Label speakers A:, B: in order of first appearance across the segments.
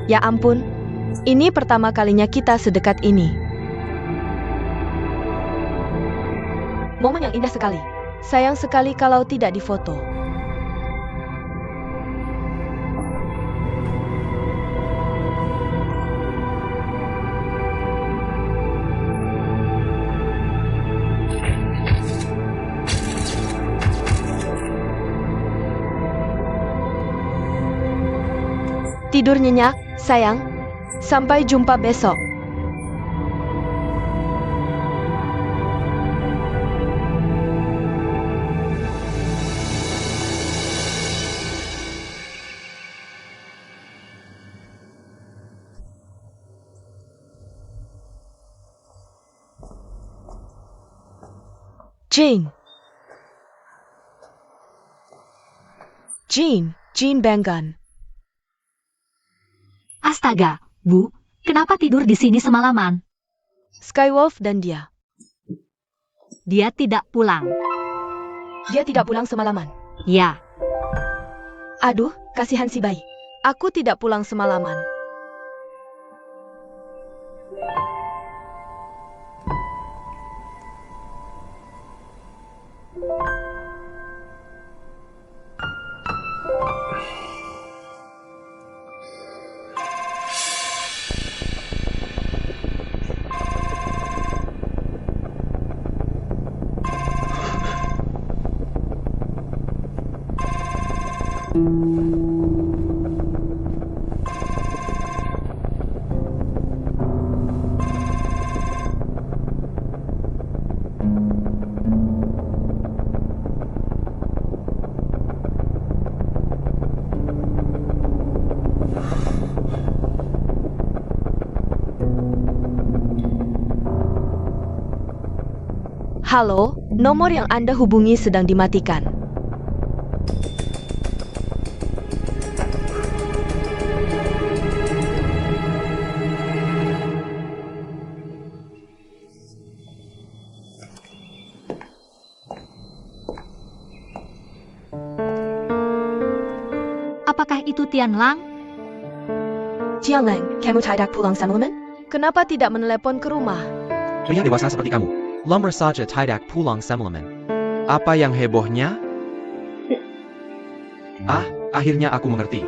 A: Ya ampun, ini pertama kalinya kita sedekat ini. Momen yang indah sekali. Sayang sekali kalau tidak difoto. Tidur nyenyak, sayang. Sampai jumpa besok. Jean Banggan.
B: Astaga, Bu, kenapa tidur di sini semalaman?
A: Skywolf dan dia.
B: Dia tidak pulang.
A: Dia tidak pulang semalaman.
B: Ya,
A: Aduh, kasihan si bayi. Aku tidak pulang semalaman. Halo, nomor yang Anda hubungi sedang dimatikan.
B: apakah itu Tian Lang?
A: Jiang Lang, kamu tidak pulang semalaman? Kenapa tidak menelepon ke rumah?
C: Pria dewasa seperti kamu, lamar saja tidak pulang semalaman. Apa yang hebohnya? Ah, akhirnya aku mengerti.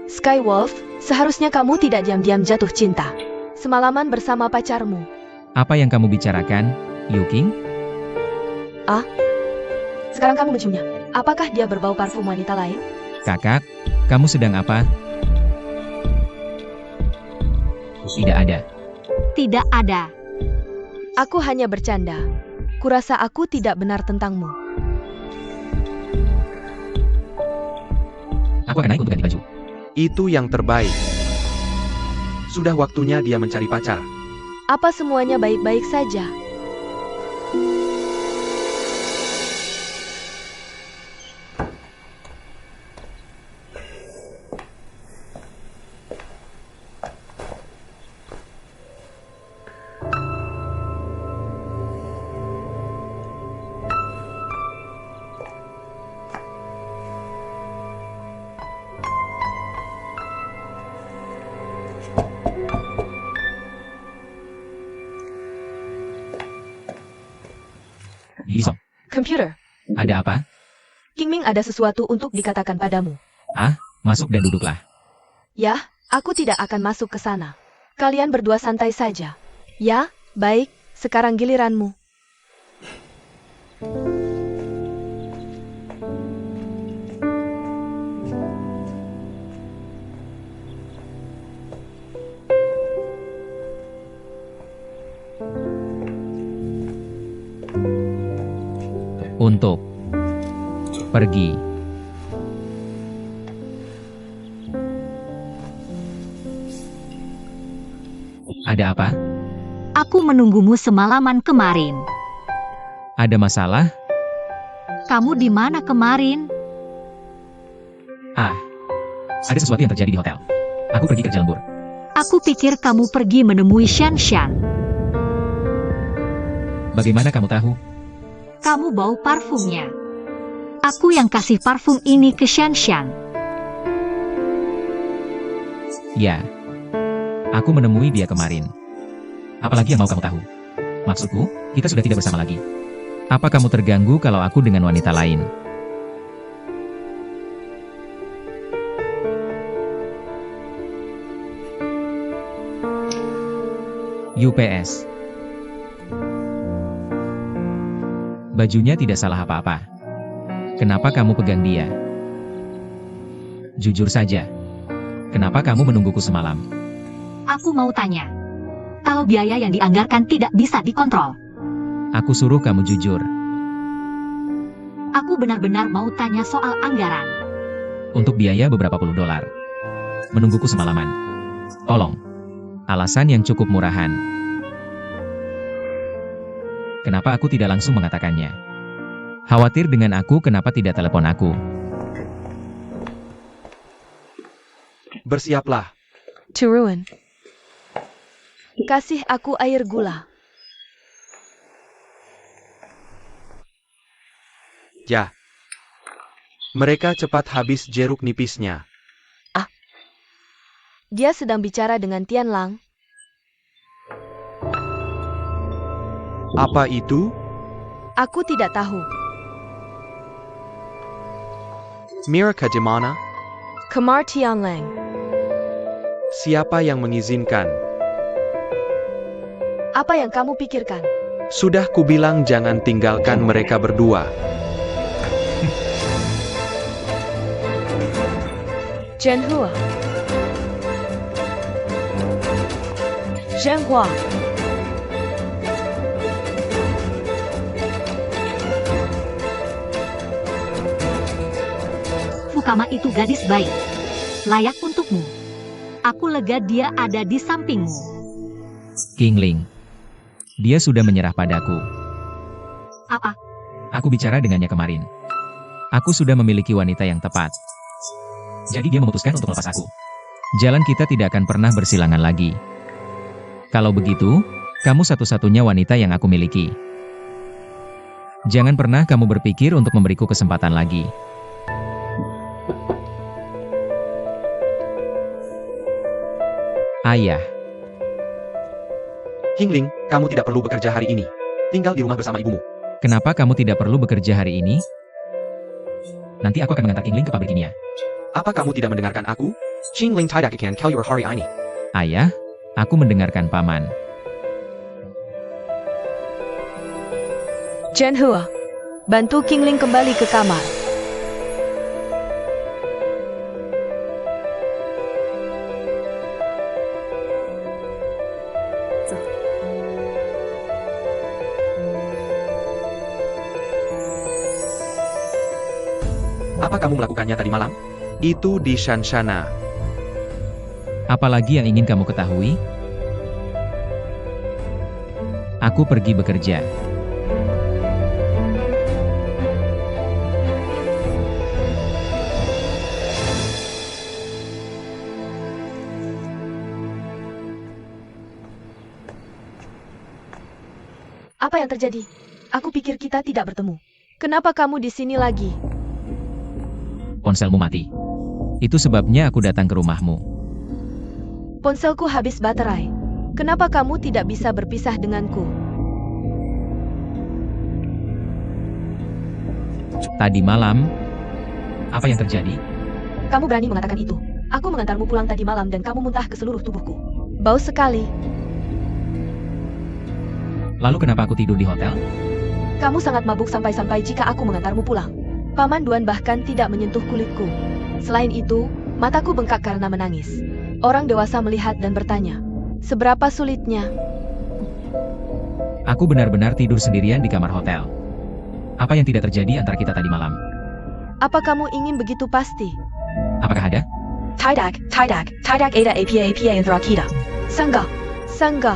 A: Skywolf, seharusnya kamu tidak diam-diam jatuh cinta. Semalaman bersama pacarmu.
D: Apa yang kamu bicarakan, Yu King?
A: Sekarang kamu menciumnya. Apakah dia berbau parfum wanita lain?
D: Kakak, kamu sedang apa? Tidak ada.
B: Tidak ada.
A: Aku hanya bercanda. Kurasa aku tidak benar tentangmu.
D: Aku akan naik untuk ganti baju.
C: Itu yang terbaik. Sudah waktunya dia mencari pacar.
A: Apa semuanya baik-baik saja?
D: Isong,
A: Computer,
D: ada apa?
A: Qingming ada sesuatu untuk dikatakan padamu.
D: Masuk dan duduklah.
A: Ya, aku tidak akan masuk ke sana. Kalian berdua santai saja. Ya, baik, sekarang giliranmu.
D: Untuk pergi. Ada apa?
B: Aku menunggumu semalaman kemarin.
D: Ada masalah?
B: Kamu di mana kemarin?
D: Ada sesuatu yang terjadi di hotel. Aku pergi kerja lembur.
B: Aku pikir kamu pergi menemui Shan Shan.
D: Bagaimana kamu tahu?
B: Kamu bau parfumnya. Aku yang kasih parfum ini ke Shan Shan.
D: Ya, Aku menemui dia kemarin. Apalagi yang mau kamu tahu? Maksudku, kita sudah tidak bersama lagi. Apa kamu terganggu kalau aku dengan wanita lain? UPS. Bajunya tidak salah apa-apa. Kenapa kamu pegang dia? Jujur saja. Kenapa kamu menungguku semalam?
B: Aku mau tanya. Kalau biaya yang dianggarkan tidak bisa dikontrol,
D: Aku suruh kamu jujur.
B: aku benar-benar mau tanya soal anggaran.
D: Untuk biaya beberapa puluh dolar. Menungguku semalaman. Tolong. Alasan yang cukup murahan. Kenapa aku tidak langsung mengatakannya? Khawatir dengan aku, kenapa tidak telepon aku?
C: Bersiaplah.
A: To ruin. Kasih aku air gula.
C: Ya. Mereka cepat habis jeruk nipisnya.
A: Dia sedang bicara dengan Tian Lang.
C: Apa itu?
A: Aku tidak tahu.
C: Mereka di mana?
A: Kamar Tian Lang.
C: Siapa yang mengizinkan?
A: Apa yang kamu pikirkan?
C: Sudah kubilang jangan tinggalkan mereka berdua.
A: Zhenhua. Zhenhua.
B: Fukama itu gadis baik. Layak untukmu. Aku lega dia ada di sampingmu.
D: Qingling. Dia sudah menyerah padaku.
B: Apa?
D: Aku bicara dengannya kemarin. Aku sudah memiliki wanita yang tepat. Jadi dia memutuskan untuk melepas aku. Jalan kita tidak akan pernah bersilangan lagi. Kalau begitu, kamu satu-satunya wanita yang aku miliki. Jangan pernah kamu berpikir untuk memberiku kesempatan lagi. Ayah.
C: Qingling, kamu tidak perlu bekerja hari ini. Tinggal di rumah bersama ibumu.
D: Kenapa kamu tidak perlu bekerja hari ini? Nanti aku akan mengantar Qingling ke pabrik kimia.
C: Apa kamu tidak mendengarkan aku? Qingling tidak akan keluar hari ini.
D: Ayah, aku mendengarkan paman.
A: Zhenhua. Bantu Qingling kembali ke kamar.
C: Apa kamu melakukannya tadi malam? Itu di Shanshana.
D: Apalagi yang ingin kamu ketahui? Aku pergi bekerja.
A: Apa yang terjadi? Aku pikir kita tidak bertemu. Kenapa kamu di sini lagi?
D: Ponselmu mati. Itu sebabnya aku datang ke rumahmu.
A: Ponselku habis baterai. Kenapa kamu tidak bisa berpisah denganku?
D: Tadi malam, apa yang terjadi?
A: Kamu berani mengatakan itu. Aku mengantarmu pulang tadi malam dan kamu muntah ke seluruh tubuhku. Bau sekali.
D: Lalu kenapa aku tidur di hotel?
A: Kamu sangat mabuk sampai-sampai jika aku mengantarmu pulang. Paman Duan bahkan tidak menyentuh kulitku. Selain itu, mataku bengkak karena menangis. Orang dewasa melihat dan bertanya, seberapa sulitnya?
D: Aku benar-benar tidur sendirian di kamar hotel. Apa yang tidak terjadi antara kita tadi malam?
A: Apa kamu ingin begitu pasti?
D: Apakah ada?
A: Tidak ada apa antara kita. Sangga.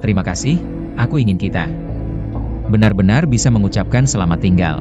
D: Terima kasih, aku ingin kita benar-benar bisa mengucapkan selamat tinggal.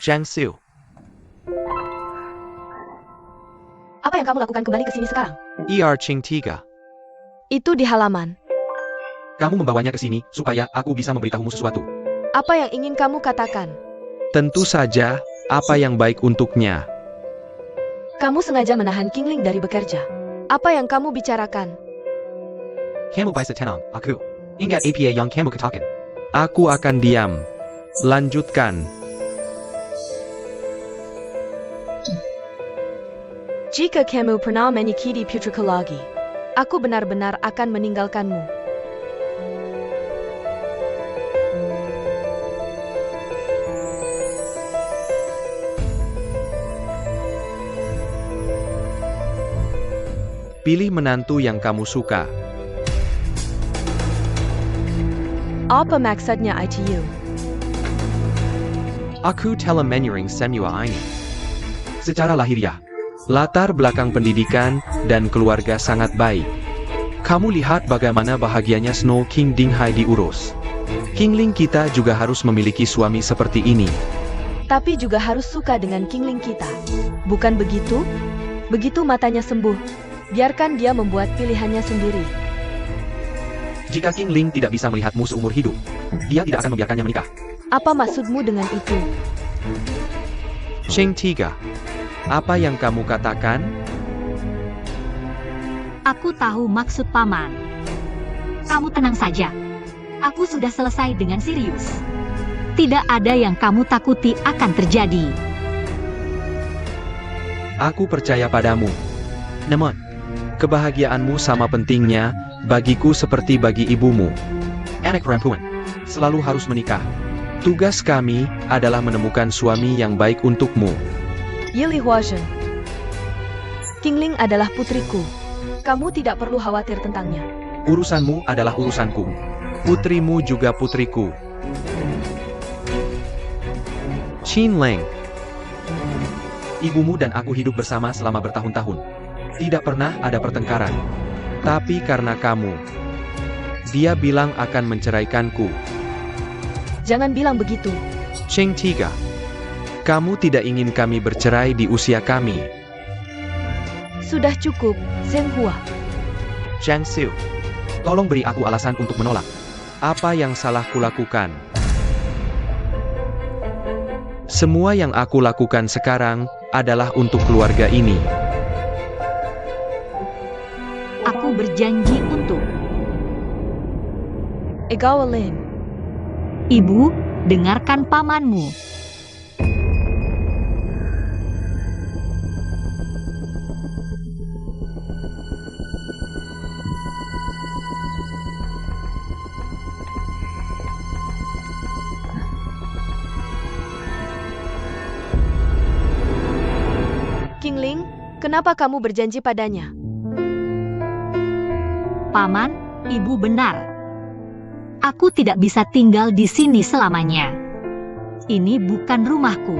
C: Zhang Xiu.
A: Apa yang kamu lakukan kembali ke sini sekarang?
C: Qing 3.
A: Itu di halaman.
C: Kamu membawanya ke sini supaya aku bisa memberitahumu sesuatu.
A: Apa yang ingin kamu katakan?
C: Tentu saja, apa yang baik untuknya.
A: Kamu sengaja menahan Qingling dari bekerja. Apa yang kamu bicarakan?
C: Kamu bisa tenang, aku. Ingat apa yang kamu katakan. Aku akan diam. Lanjutkan.
A: Jika kamu pernah menyakiti putriku lagi, aku benar-benar akan meninggalkanmu.
C: Pilih menantu yang kamu suka.
A: Apa maksudnya itu?
C: Aku telah menyering semua ini. Secara lahiriah, latar belakang pendidikan dan keluarga sangat baik. Kamu lihat bagaimana bahagianya Snow King Dinghai diurus. Qingling kita juga harus memiliki suami seperti ini.
A: Tapi juga harus suka dengan Qingling kita. Bukan begitu? Begitu matanya sembuh, biarkan dia membuat pilihannya sendiri.
C: Jika Qingling tidak bisa melihatmu seumur hidup, dia tidak akan membiarkannya menikah.
A: Apa maksudmu dengan itu?
C: Qing 3. Apa yang kamu katakan?
B: Aku tahu maksud paman. Kamu tenang saja. Aku sudah selesai dengan Sirius. Tidak ada yang kamu takuti akan terjadi.
C: Aku percaya padamu. Namun, kebahagiaanmu sama pentingnya bagiku seperti bagi ibumu. Anak perempuan selalu harus menikah. Tugas kami adalah menemukan suami yang baik untukmu.
A: Yili Huazhen. Qingling adalah putriku. Kamu tidak perlu khawatir tentangnya.
C: Urusanmu adalah urusanku. Putrimu juga putriku. Qin Leng. Ibumu dan aku hidup bersama selama bertahun-tahun. Tidak pernah ada pertengkaran. Tapi karena kamu, dia bilang akan menceraikanku.
A: Jangan bilang begitu.
C: Qing 3. Kamu tidak ingin kami bercerai di usia kami.
A: Sudah cukup, Zheng Hua.
C: Zhang Xiu. Tolong beri aku alasan untuk menolak. Apa yang salah kulakukan? Semua yang aku lakukan sekarang adalah untuk keluarga ini.
B: Aku berjanji untuk
A: Egawa Lin.
B: Ibu, dengarkan pamanmu.
A: Qingling, kenapa kamu berjanji padanya?
B: Paman, ibu benar. Aku tidak bisa tinggal di sini selamanya. Ini bukan rumahku.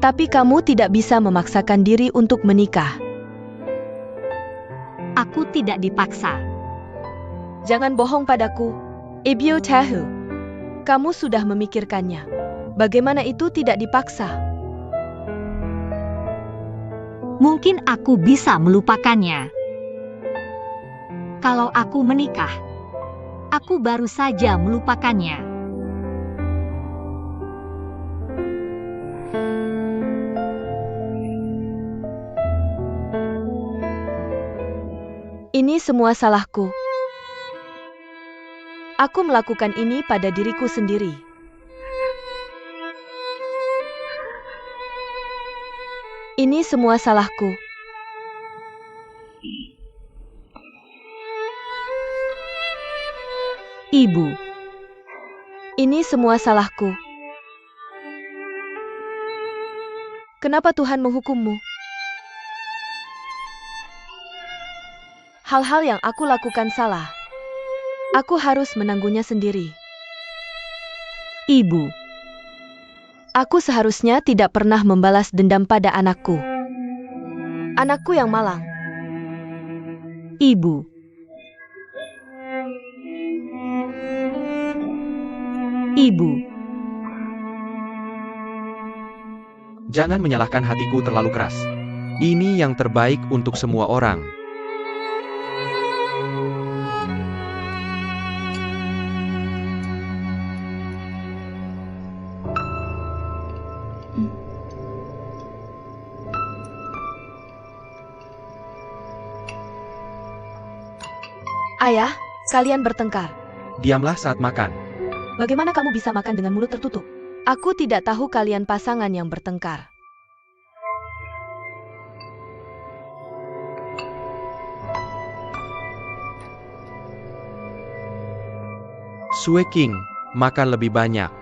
A: Tapi kamu tidak bisa memaksakan diri untuk menikah.
B: Aku tidak dipaksa.
A: Jangan bohong padaku. Ibyo tahu. Kamu sudah memikirkannya. Bagaimana itu tidak dipaksa?
B: Mungkin aku bisa melupakannya. Kalau aku menikah, aku baru saja melupakannya.
A: Ini semua salahku. Aku melakukan ini pada diriku sendiri. Ini semua salahku.
B: Ibu,
A: Ini semua salahku. Kenapa Tuhan menghukummu? Hal-hal yang aku lakukan salah. Aku harus menanggungnya sendiri.
B: ibu,
A: Aku seharusnya tidak pernah membalas dendam pada anakku. Anakku yang malang.
B: ibu, ibu.
C: Jangan menyalahkan hatiku terlalu keras. Ini yang terbaik untuk semua orang.
A: Ayah, kalian bertengkar.
C: Diamlah saat makan.
A: Bagaimana kamu bisa makan dengan mulut tertutup? Aku tidak tahu kalian pasangan yang bertengkar.
C: Sue King, makan lebih banyak.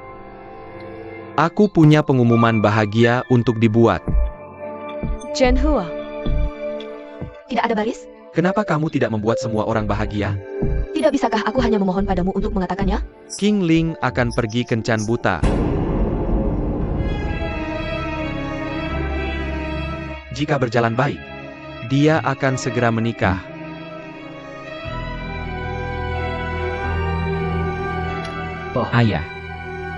C: Aku punya pengumuman bahagia untuk dibuat.
A: Zhenhua. Tidak ada baris?
C: Kenapa kamu tidak membuat semua orang bahagia?
A: Tidak bisakah aku hanya memohon padamu untuk mengatakannya?
C: King Ling akan pergi kencan buta. Jika berjalan baik, dia akan segera menikah.
D: Ayah,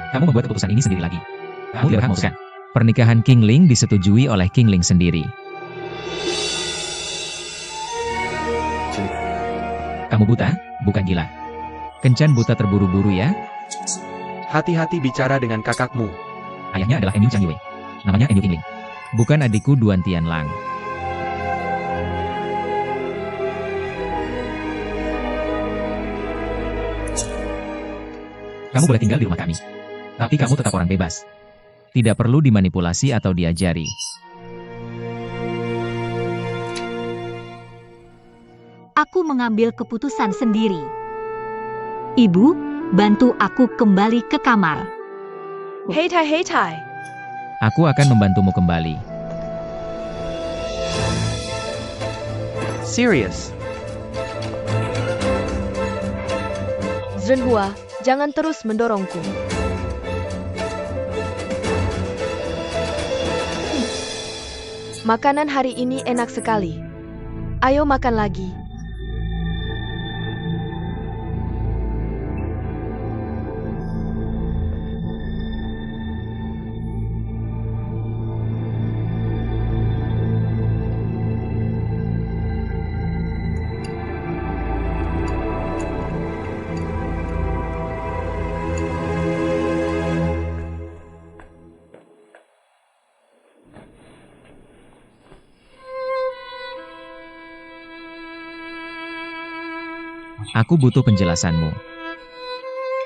D: kamu membuat keputusan ini sendiri lagi. Kamu tidak berhak memutuskan. Pernikahan King Ling disetujui oleh King Ling sendiri. Kamu buta, bukan gila. Kencan buta terburu-buru ya.
C: Hati-hati bicara dengan kakakmu.
D: Ayahnya adalah Enyu Chang Yue. Namanya Enyu King Ling. Bukan adikku Duan Tianlang. Kamu boleh tinggal di rumah kami. Tapi kamu tetap orang bebas. Tidak perlu dimanipulasi atau diajari.
B: Aku mengambil keputusan sendiri. Ibu, bantu aku kembali ke kamar.
A: Hei Tai.
D: Aku akan membantumu kembali.
C: Serius?
A: Zhenhua, jangan terus mendorongku. Makanan hari ini enak sekali. Ayo makan lagi.
D: Aku butuh penjelasanmu.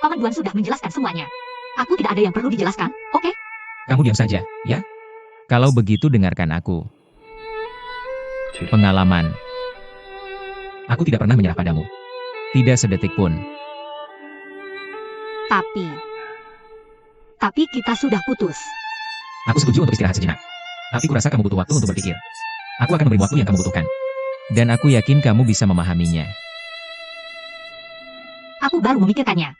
B: Paman Duan sudah menjelaskan semuanya. Aku tidak ada yang perlu dijelaskan, oke?
D: Kamu diam saja, ya? Kalau begitu dengarkan aku. Pengalaman. Aku tidak pernah menyerah padamu. Tidak sedetik pun.
B: Tapi kita sudah putus.
D: Aku setuju untuk istirahat sejenak. Tapi kurasa kamu butuh waktu untuk berpikir. Aku akan memberi waktu yang kamu butuhkan. Dan aku yakin kamu bisa memahaminya.
B: Aku baru memikirkannya.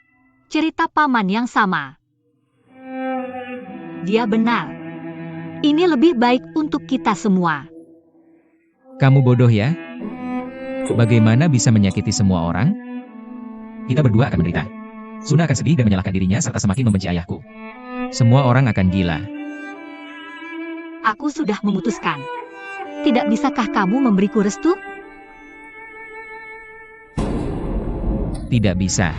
B: Cerita paman yang sama. Dia benar. Ini lebih baik untuk kita semua.
D: Kamu bodoh ya? Bagaimana bisa menyakiti semua orang? Kita berdua akan menderita. Suna akan sedih dan menyalahkan dirinya serta semakin membenci ayahku. Semua orang akan gila.
B: Aku sudah memutuskan. Tidak bisakah kamu memberiku restu?
D: Tidak bisa.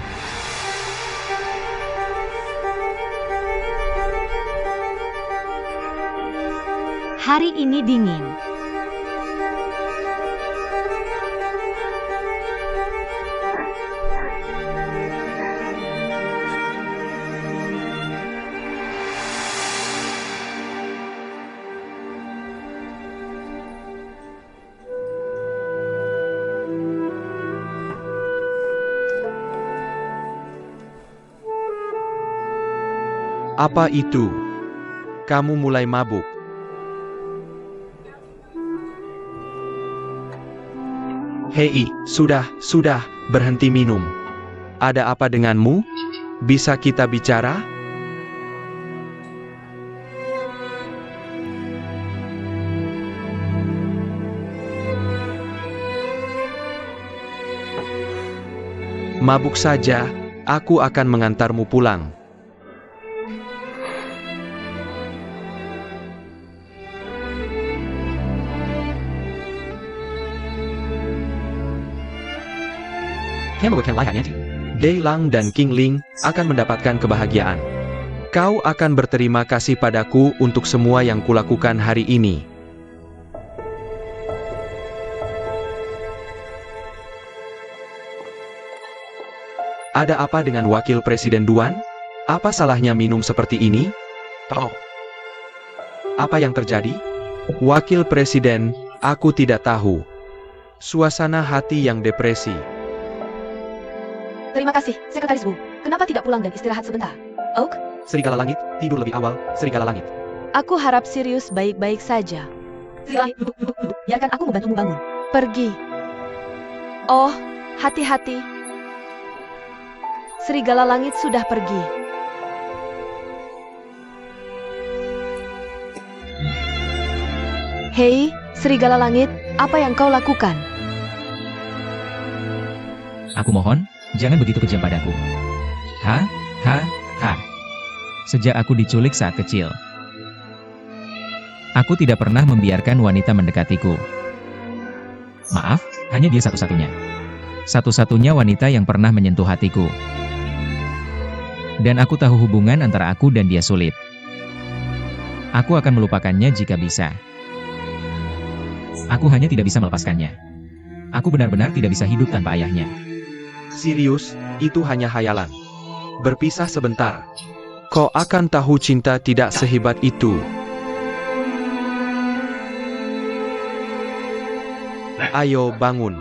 B: Hari ini dingin.
C: Apa itu? Kamu mulai mabuk. Hei, sudah, berhenti minum. Ada apa denganmu? Bisa kita bicara? Mabuk saja, aku akan mengantarmu pulang. Dei Lang dan King Ling akan mendapatkan kebahagiaan. Kau akan berterima kasih padaku untuk semua yang kulakukan hari ini. Ada apa dengan Wakil Presiden Duan? Apa salahnya minum seperti ini? Tahu. Apa yang terjadi? Wakil Presiden, aku tidak tahu. Suasana hati yang depresi.
A: Terima kasih, Sekretaris Wu. Kenapa tidak pulang dan istirahat sebentar? Oak,
C: Serigala Langit, tidur lebih awal, Serigala Langit.
A: aku harap Sirius baik-baik saja. Serigala, duduk. Biarkan aku membantumu bangun. Pergi. Oh, hati-hati. Serigala Langit sudah pergi. Hei, Serigala Langit, apa yang kau lakukan?
D: Aku mohon, jangan begitu kejam padaku. Ha. Sejak aku diculik saat kecil, aku tidak pernah membiarkan wanita mendekatiku. Maaf, hanya dia satu-satunya. Satu-satunya wanita yang pernah menyentuh hatiku. Dan aku tahu hubungan antara aku dan dia sulit. Aku akan melupakannya jika bisa. Aku hanya tidak bisa melepaskannya. Aku benar-benar tidak bisa hidup tanpa ayahnya.
C: Sirius, itu hanya hayalan. Berpisah sebentar. Kau akan tahu cinta tidak sehebat itu. Ayo bangun.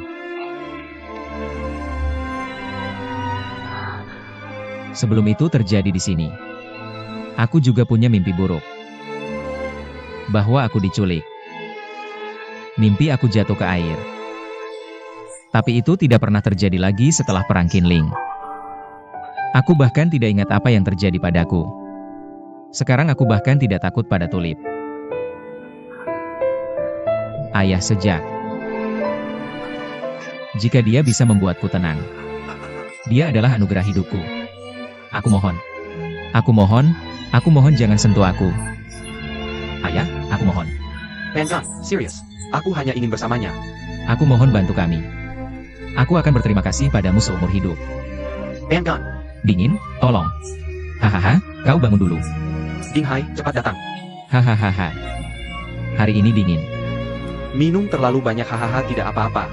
D: Sebelum itu terjadi di sini, aku juga punya mimpi buruk. Bahwa aku diculik. Mimpi aku jatuh ke air. Tapi itu tidak pernah terjadi lagi setelah perang Qinling. Aku bahkan tidak ingat apa yang terjadi padaku. Sekarang aku bahkan tidak takut pada Tulip. Ayah sejak. Jika dia bisa membuatku tenang. Dia adalah anugerah hidupku. Aku mohon jangan sentuh aku. Ayah, aku mohon.
C: Penkan, Sirius. Aku hanya ingin bersamanya.
D: Aku mohon bantu kami. Aku akan berterima kasih padamu seumur hidup.
C: Penkan.
D: Dingin, tolong. Hahaha, kau bangun dulu.
C: Dinghai, cepat datang.
D: Hahaha. Hari ini dingin.
C: Minum terlalu banyak hahaha tidak apa-apa.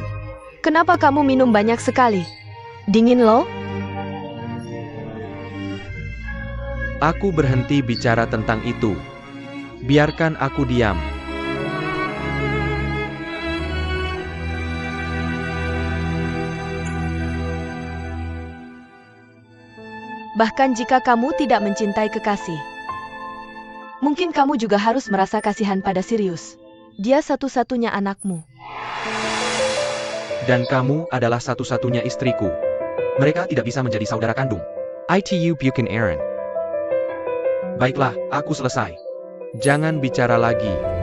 A: Kenapa kamu minum banyak sekali? Dingin loh?
C: Aku berhenti bicara tentang itu. Biarkan aku diam.
A: Bahkan jika kamu tidak mencintai kekasih. Mungkin kamu juga harus merasa kasihan pada Sirius. Dia satu-satunya anakmu.
C: Dan kamu adalah satu-satunya istriku. Mereka tidak bisa menjadi saudara kandung. ITU Buchan Aaron. Baiklah, aku selesai. Jangan bicara lagi.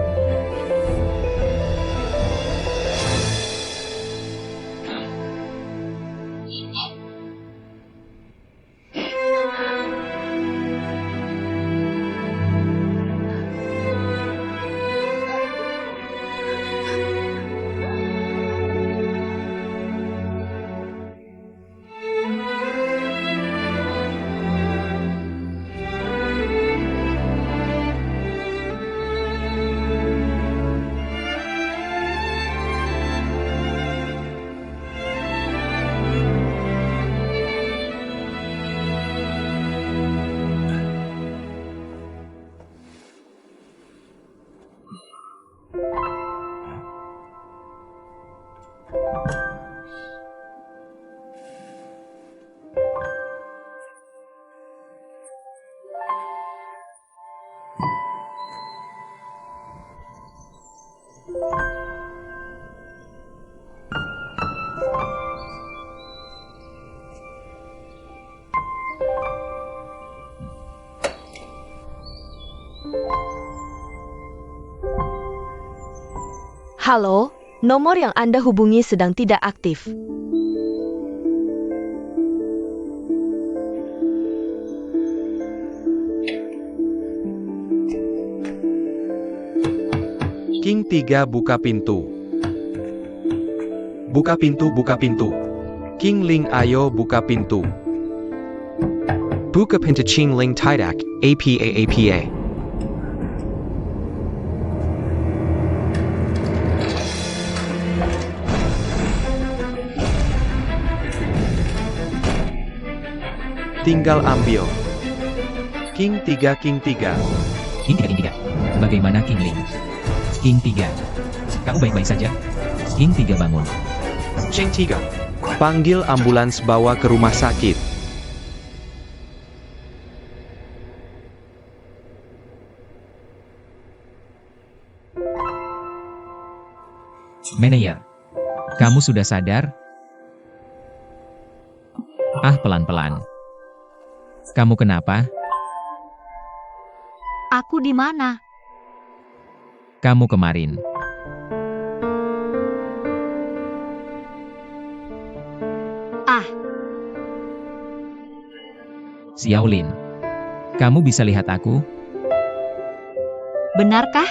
A: Halo, nomor yang Anda hubungi sedang tidak aktif.
C: King 3 buka pintu. Buka pintu, buka pintu. King Ling, ayo buka pintu. Buka pintu King Ling tidak, apa. Tinggal ambil. King 3, King 3.
D: King 3, King 3. Bagaimana King Ling? King 3. Kamu baik-baik saja? King 3 bangun.
C: King 3. Panggil ambulans bawa ke rumah sakit.
D: Manayer, kamu sudah sadar? Ah, pelan-pelan. Kamu kenapa?
B: Aku di mana?
D: Kamu kemarin.
B: Ah,
D: Xiaolin, kamu bisa lihat aku?
B: benarkah?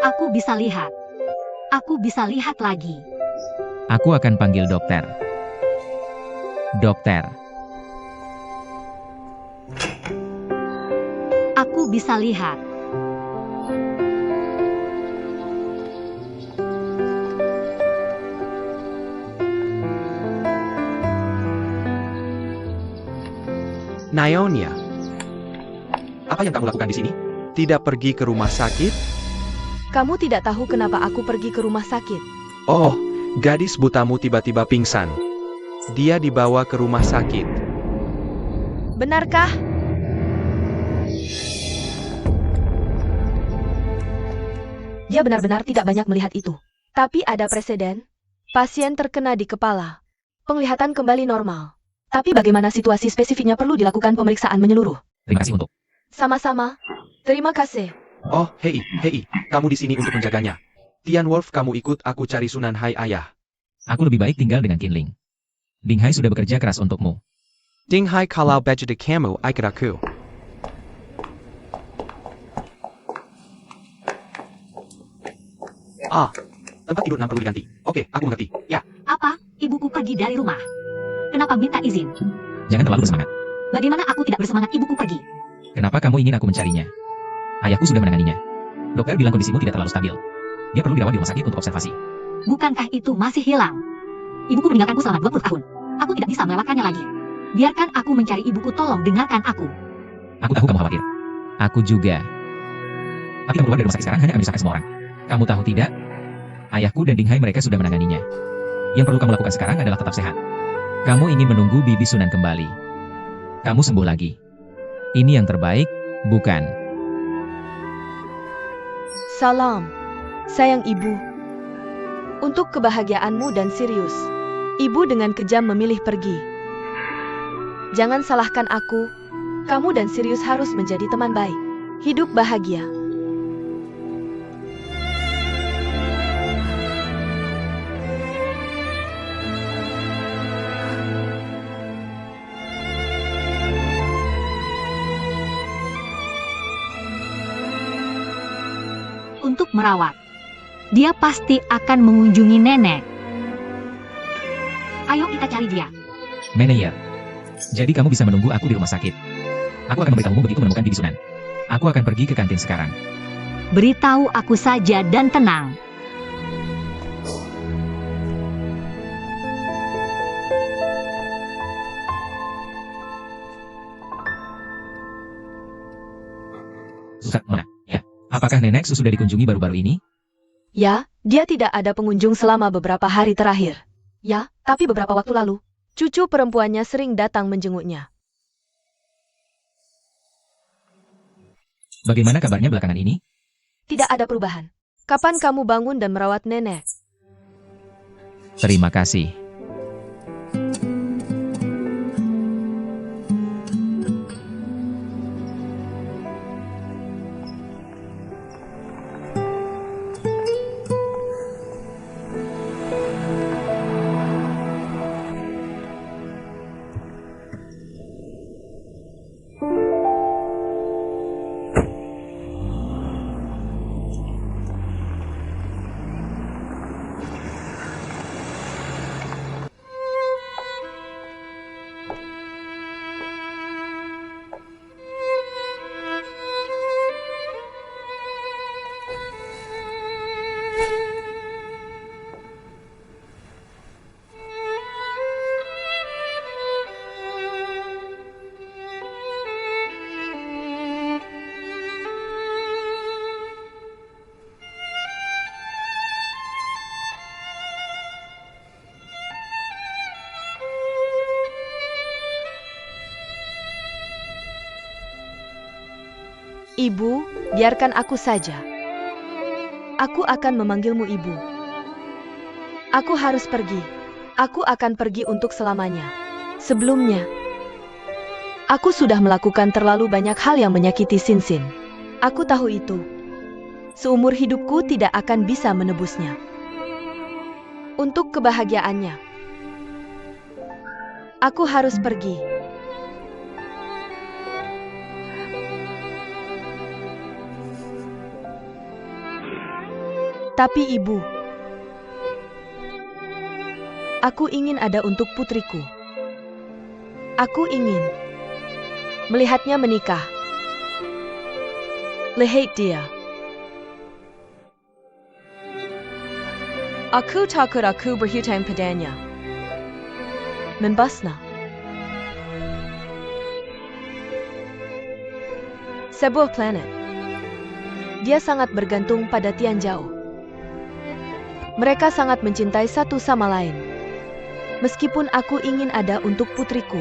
B: Aku bisa lihat. Aku bisa lihat lagi.
D: Aku akan panggil dokter. Dokter,
B: Aku bisa lihat.
C: Naonya, apa yang kamu lakukan di sini? Tidak pergi ke rumah sakit?
A: Kamu tidak tahu kenapa aku pergi ke rumah sakit.
C: Oh, gadis butamu tiba-tiba pingsan. Dia dibawa ke rumah sakit.
A: Benarkah? Dia benar-benar tidak banyak melihat itu. Tapi ada preseden. Pasien terkena di kepala. Penglihatan kembali normal. Tapi bagaimana situasi spesifiknya perlu dilakukan pemeriksaan menyeluruh.
D: terima kasih untuk.
A: Sama-sama. Terima kasih.
C: Oh, hei, kamu di sini untuk menjaganya. Tian Wolf, kamu ikut aku cari Sunan Hai ayah.
D: Aku lebih baik tinggal dengan Qin Ling. Ding Hai sudah bekerja keras untukmu.
C: Ding Hai kalau baju de kamu ikut aku. Ah, tempat tidur 6 perlu diganti. Oke, aku mengerti. Ya,
B: Apa? Ibuku pergi dari rumah. Kenapa minta izin?
D: Jangan terlalu bersemangat.
B: Bagaimana aku tidak bersemangat ibuku pergi?
D: Kenapa kamu ingin aku mencarinya? Ayahku sudah menanganinya. Dokter bilang kondisimu tidak terlalu stabil. Dia perlu dirawat di rumah sakit untuk observasi.
B: Bukankah itu masih hilang? Ibuku meninggalkanku selama 20 tahun. Aku tidak bisa melewatkannya lagi. Biarkan aku mencari ibuku, tolong dengarkan aku.
D: Aku tahu kamu khawatir. Aku juga. Tapi kamu keluar dari rumah sakit sekarang hanya akan menyusahkan semua orang. Kamu tahu tidak? Ayahku dan Ding Hai mereka sudah menanganinya. Yang perlu kamu lakukan sekarang adalah tetap sehat. Kamu ingin menunggu Bibi Sunan kembali. Kamu sembuh lagi. Ini yang terbaik, bukan?
A: Salam. Sayang ibu. Untuk kebahagiaanmu dan Sirius. Ibu dengan kejam memilih pergi. Jangan salahkan aku. Kamu dan Sirius harus menjadi teman baik. Hidup bahagia.
B: Untuk merawat. Dia pasti akan mengunjungi nenek. Ayo kita cari dia.
D: Manayer. Jadi kamu bisa menunggu aku di rumah sakit. Aku akan memberitahumu begitu menemukan Bibi Sunan. Aku akan pergi ke kantin sekarang.
B: Beritahu aku saja dan tenang.
D: Susah mana? Ya. Apakah nenek sudah dikunjungi baru-baru ini?
A: Ya, dia tidak ada pengunjung selama beberapa hari terakhir. Ya, tapi beberapa waktu lalu, cucu perempuannya sering datang menjenguknya.
D: Bagaimana kabarnya belakangan ini?
A: Tidak ada perubahan. Kapan kamu bangun dan merawat nenek?
D: Terima kasih.
A: Ibu, biarkan aku saja. Aku akan memanggilmu ibu. Aku harus pergi. Aku akan pergi untuk selamanya. Sebelumnya, aku sudah melakukan terlalu banyak hal yang menyakiti Sinsin. Aku tahu itu. Seumur hidupku tidak akan bisa menebusnya. Untuk kebahagiaannya, aku harus pergi. Tapi ibu, aku ingin ada untuk putriku. Aku ingin melihatnya menikah. Lihat dia. Aku takut aku berhutang padanya. Membasna. Sebuah planet. Dia sangat bergantung pada Tian Zhao. Mereka sangat mencintai satu sama lain. Meskipun aku ingin ada untuk putriku.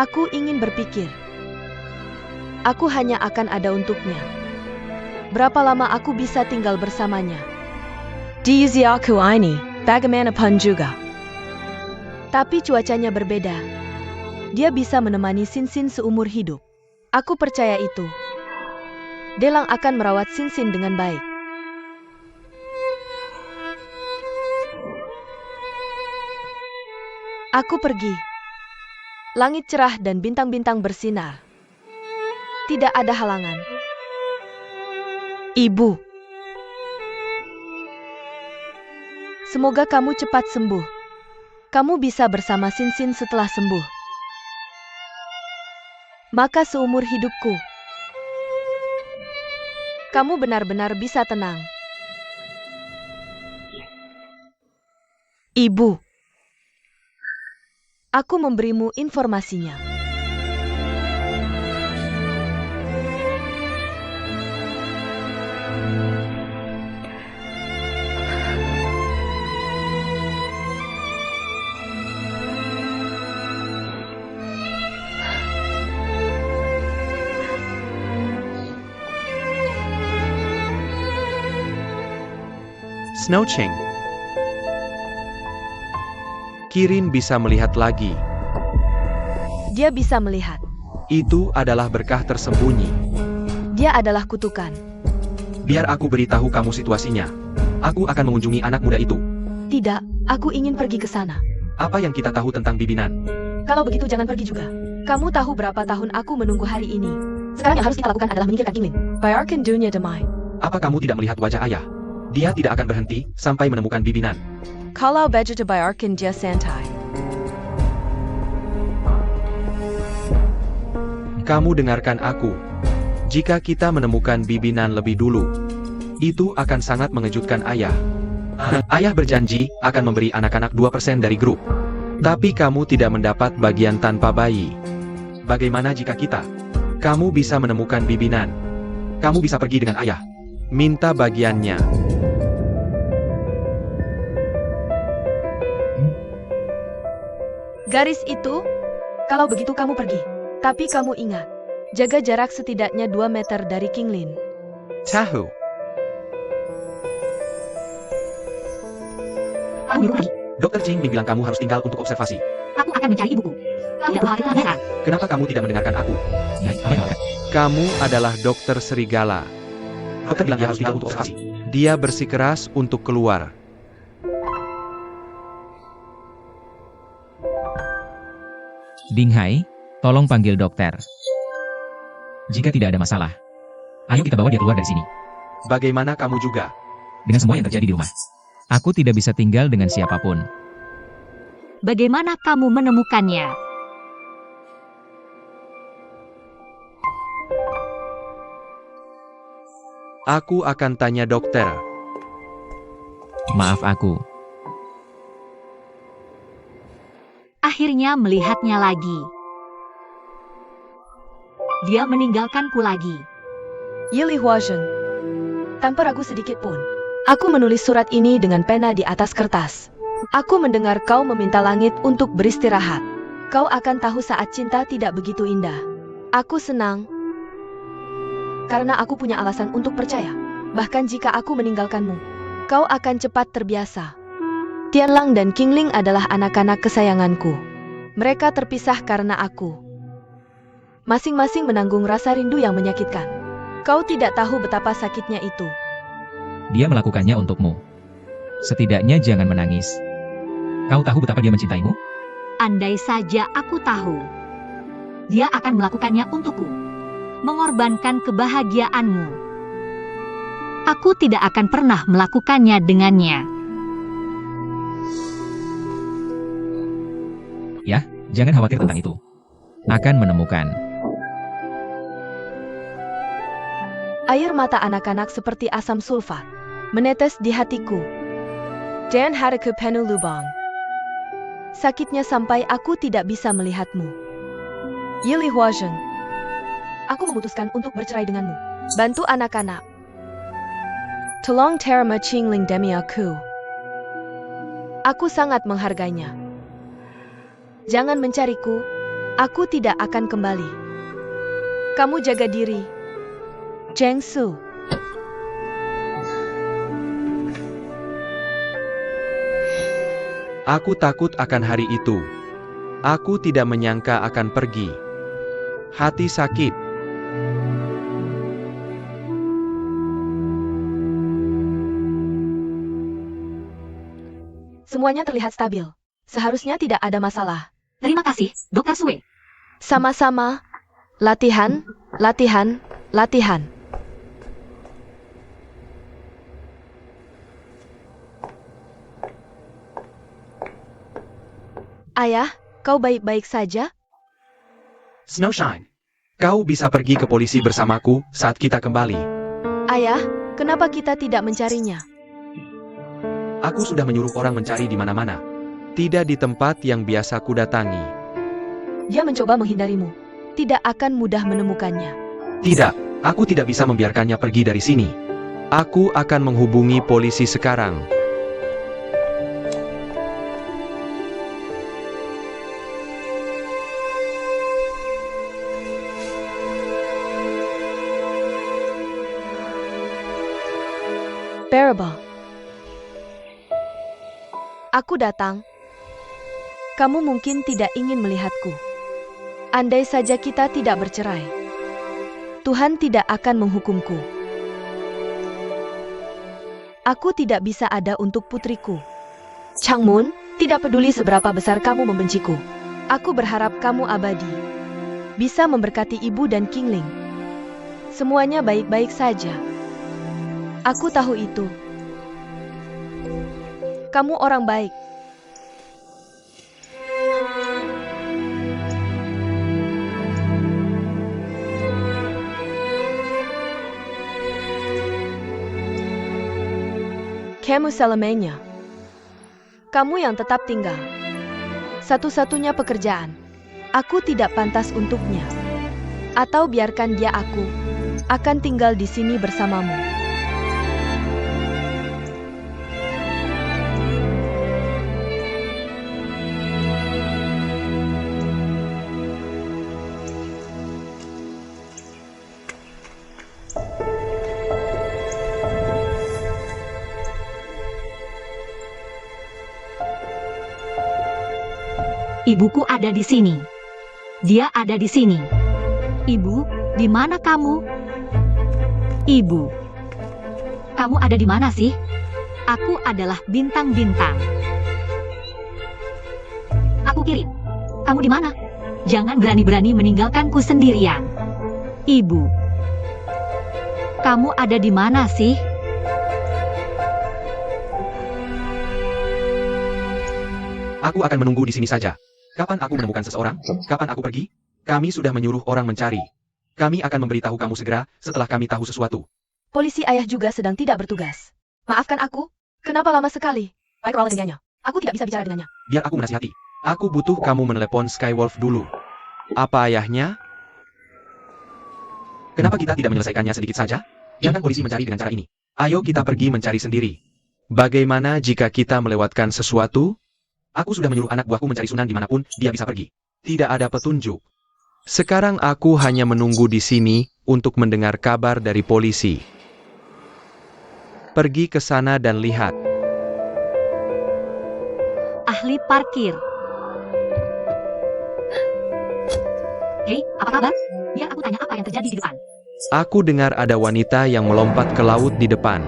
A: Aku ingin berpikir. Aku hanya akan ada untuknya. Berapa lama aku bisa tinggal bersamanya? Di usia aku ini, bagaimanapun juga. Tapi cuacanya berbeda. Dia bisa menemani Sinsin seumur hidup. Aku percaya itu. Delang akan merawat Sinsin dengan baik. Aku pergi. Langit cerah dan bintang-bintang bersinar. Tidak ada halangan. Ibu. Semoga kamu cepat sembuh. Kamu bisa bersama Sinsin setelah sembuh. Maka seumur hidupku, kamu benar-benar bisa tenang. Ibu. Aku memberimu informasinya.
C: Snow Cheng. Kirin bisa melihat lagi.
A: Dia bisa melihat.
C: Itu adalah berkah tersembunyi.
A: Dia adalah kutukan.
C: Biar aku beritahu kamu situasinya. Aku akan mengunjungi anak muda itu.
A: Tidak, aku ingin pergi ke sana.
C: Apa yang kita tahu tentang bibinan?
A: Kalau begitu jangan pergi juga. Kamu tahu berapa tahun aku menunggu hari ini. Sekarang yang harus kita lakukan adalah menyingkirkan Kinglin. Biarkan dunia damai.
C: Apa kamu tidak melihat wajah ayah? Dia tidak akan berhenti sampai menemukan bibinan.
A: Kalau begitu biarkan dia santai.
C: Kamu dengarkan aku. Jika kita menemukan bibinan lebih dulu, itu akan sangat mengejutkan ayah. Ayah berjanji akan memberi anak-anak 2% dari grup. Tapi kamu tidak mendapat bagian tanpa bayi. Bagaimana jika kita? Kamu bisa menemukan bibinan. Kamu bisa pergi dengan ayah. Minta bagiannya.
A: Garis itu, kalau begitu kamu pergi. Tapi kamu ingat, jaga jarak setidaknya 2 meter dari Kinglin.
C: Tahu.
B: Kamu pergi.
C: Dokter Jing bilang kamu harus tinggal untuk observasi.
B: Aku akan mencari ibuku. Tidak hal kita biasa.
C: Kenapa kamu tidak mendengarkan aku? Kamu adalah dokter serigala. Dokter bilang dia harus tinggal untuk observasi. Dia bersikeras untuk keluar.
D: Dinghai, tolong panggil dokter. Jika tidak ada masalah, ayo kita bawa dia keluar dari sini.
C: Bagaimana kamu juga?
D: Dengan semua yang terjadi di rumah, aku tidak bisa tinggal dengan siapapun.
B: Bagaimana kamu menemukannya?
C: Aku akan tanya dokter.
D: Maaf aku.
B: Akhirnya melihatnya lagi. Dia meninggalkanku lagi.
A: Yili Huazhen. Tanpa ragu sedikit pun, aku menulis surat ini dengan pena di atas kertas. Aku mendengar kau meminta langit untuk beristirahat. Kau akan tahu saat cinta tidak begitu indah. Aku senang. Karena aku punya alasan untuk percaya. Bahkan jika aku meninggalkanmu, kau akan cepat terbiasa. Tianlang dan Qingling adalah anak-anak kesayanganku. Mereka terpisah karena aku. Masing-masing menanggung rasa rindu yang menyakitkan. Kau tidak tahu betapa sakitnya itu.
D: Dia melakukannya untukmu. Setidaknya jangan menangis. Kau tahu betapa dia mencintaimu?
B: Andai saja aku tahu. Dia akan melakukannya untukku. Mengorbankan kebahagiaanmu. Aku tidak akan pernah melakukannya dengannya.
D: Ya, jangan khawatir tentang itu. Akan menemukan.
A: Air mata anak-anak seperti asam sulfat menetes di hatiku. Dan hatiku penuh lubang. Sakitnya sampai aku tidak bisa melihatmu. Yili Huazhen. Aku memutuskan untuk bercerai denganmu. Bantu anak-anak. Tolong terima Qingling demi aku. Aku sangat menghargainya. Jangan mencariku. Aku tidak akan kembali. Kamu jaga diri. Zheng Su.
C: Aku takut akan hari itu. Aku tidak menyangka akan pergi. Hati sakit.
A: Semuanya terlihat stabil. Seharusnya tidak ada masalah.
B: Terima kasih, Dr. Sue.
A: Sama-sama. Latihan, latihan, latihan. Ayah, kau baik-baik saja?
C: Snowshine, kau bisa pergi ke polisi bersamaku saat kita kembali.
A: Ayah, kenapa kita tidak mencarinya?
C: Aku sudah menyuruh orang mencari di mana-mana. Tidak di tempat yang biasa ku datangi.
A: Dia mencoba menghindarimu. Tidak akan mudah menemukannya.
C: Tidak, aku tidak bisa membiarkannya pergi dari sini. Aku akan menghubungi polisi sekarang.
A: Parable. Aku datang. Kamu mungkin tidak ingin melihatku. Andai saja kita tidak bercerai, Tuhan tidak akan menghukumku. Aku tidak bisa ada untuk putriku. Changmun, tidak peduli seberapa besar kamu membenciku. Aku berharap kamu abadi. Bisa memberkati ibu dan Qingling. Semuanya baik-baik saja. Aku tahu itu. Kamu orang baik. Kamu selamanya. Kamu yang tetap tinggal. Satu-satunya pekerjaan. Aku tidak pantas untuknya. Atau biarkan dia aku akan tinggal di sini bersamamu.
B: Ibuku ada di sini. Dia ada di sini. Ibu, di mana kamu? Ibu, kamu ada di mana sih? Aku adalah bintang-bintang. Aku kirim. Kamu di mana? Jangan berani-berani meninggalkanku sendirian. Ibu, kamu ada di mana sih?
C: Aku akan menunggu di sini saja. Kapan aku menemukan seseorang? Kapan aku pergi? Kami sudah menyuruh orang mencari. Kami akan memberitahu kamu segera setelah kami tahu sesuatu.
A: Polisi ayah juga sedang tidak bertugas. Maafkan aku. Kenapa lama sekali? Baik Roland dengannya. Aku tidak bisa bicara dengannya.
C: Biar aku menasihati. Aku butuh kamu menelepon Skywolf dulu. Apa ayahnya? Kenapa kita tidak menyelesaikannya sedikit saja? Jangan polisi mencari dengan cara ini. Ayo kita pergi mencari sendiri. Bagaimana jika kita melewatkan sesuatu? Aku sudah menyuruh anak buahku mencari Sunan dimanapun dia bisa pergi. Tidak ada petunjuk. Sekarang aku hanya menunggu di sini untuk mendengar kabar dari polisi. Pergi ke sana dan lihat.
B: Ahli parkir. Hei, apa kabar? Biar aku tanya apa yang terjadi di depan.
C: Aku dengar ada wanita yang melompat ke laut di depan.